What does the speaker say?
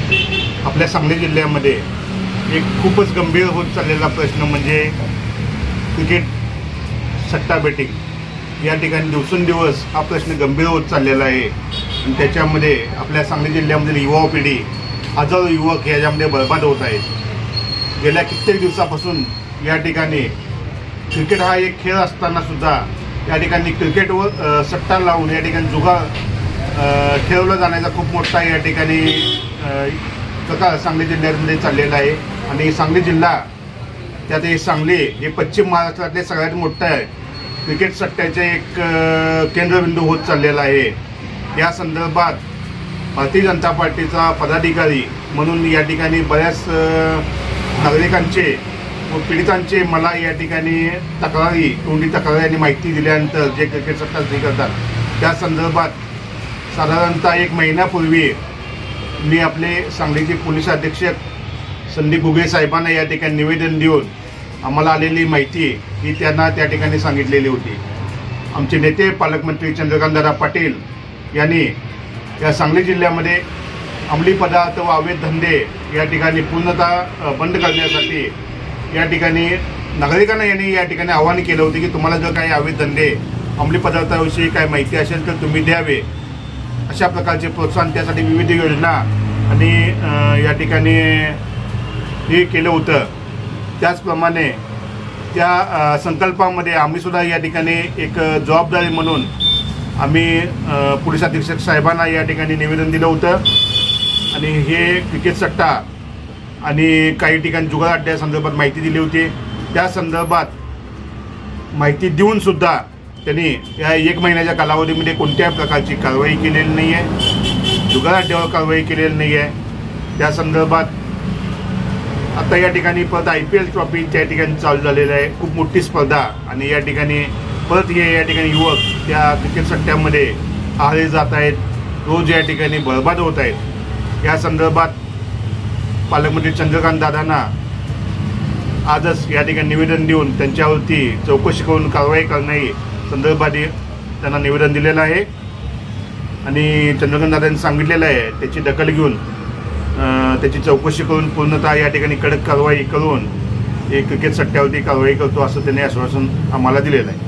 आपल्या सांगली जिल्ह्यामध्ये एक खूपच गंभीर होत चाललेला प्रश्न म्हणजे क्रिकेट सट्टा बेटिंग। या ठिकाणी दिवसेंदिवस हा प्रश्न गंभीर होत चाललेला आहे आणि त्याच्यामध्ये आपल्या सांगली जिल्ह्यामधील युवा पिढी, हजारो युवक याच्यामध्ये बरबाद होत आहेत। गेल्या कित्येक दिवसापासून या ठिकाणी क्रिकेट हा एक खेळ असताना सुद्धा या ठिकाणी क्रिकेटवर सट्टा लावून या ठिकाणी जुगार खेळवला जाण्याचा खूप मोठा या ठिकाणी प्रकार सांगली जिल्ह्यामध्ये चाललेला आहे। आणि सांगली जिल्हा त्यात हे सांगली हे पश्चिम महाराष्ट्रातले सगळ्यात मोठं आहे क्रिकेट सट्ट्याचे एक केंद्रबिंदू होत चाललेला आहे। या संदर्भात भारतीय जनता पार्टीचा पदाधिकारी म्हणून या ठिकाणी बऱ्याच नागरिकांचे व पीडितांचे मला या ठिकाणी तोंडी तक्रारी आणि माहिती दिल्यानंतर जे क्रिकेट सट्टा स्वीकारतात त्या संदर्भात साधारणतः 1 महिन्यापूर्वी मी आपले सांगलीचे पोलीस अधीक्षक संदीप घुगे साहेबांना या ठिकाणी निवेदन देऊन आम्हाला आलेली माहिती ही त्यांना त्या ठिकाणी सांगितलेली होती। आमचे नेते पालकमंत्री चंद्रकांतदादा पाटील यांनी या सांगली जिल्ह्यामध्ये अंमली पदार्थ व अवैध धंदे या ठिकाणी पूर्णतः बंद करण्यासाठी या ठिकाणी नागरिकांना यांनी या ठिकाणी आवाहन केलं होतं की तुम्हाला जर काही अवैध धंदे अंमली पदार्थाविषयी काय माहिती असेल तर तुम्ही द्यावे, अशा प्रकारचे प्रोत्साहन त्यासाठी विविध योजना आणि या ठिकाणी हे केलं होतं। त्याचप्रमाणे त्या संकल्पामध्ये आम्ही सुद्धा या ठिकाणी एक जबाबदारी म्हणून आम्ही पोलीस अधीक्षक साहेबांना या ठिकाणी निवेदन दिलं होतं आणि हे क्रिकेट सट्टा आणि काही ठिकाणी जुगार अड्ड्यासंदर्भात माहिती दिली होती। त्या संदर्भात माहिती देऊन सुद्धा त्यांनी या 1 महिन्याच्या कालावधीमध्ये कोणत्याही प्रकारची कारवाई केलेली नाही आहे, जुगार अड्ड्यावर कारवाई केलेली नाही आहे। त्या संदर्भात आता या ठिकाणी परत IPL ट्रॉफी त्या ठिकाणी चालू झालेलं आहे, खूप मोठी स्पर्धा आणि या ठिकाणी परत हे या ठिकाणी युवक त्या क्रिकेट सट्ट्यामध्ये आहारी जात आहेत, रोज या ठिकाणी बरबाद होत आहेत। या संदर्भात पालकमंत्री चंद्रकांत दादांना आजच या ठिकाणी निवेदन देऊन त्यांच्यावरती चौकशी करून कारवाई करण्याची संदर्भात त्यांना निवेदन दिलेलं आहे आणि चंद्रकांत दादांनी सांगितलेलं आहे त्याची दखल घेऊन त्याची चौकशी करून पूर्णतः या ठिकाणी कडक कारवाई करून एक क्रिकेट सट्ट्यावरती कारवाई करतो असं त्यांनी आश्वासन आम्हाला दिलेलं आहे।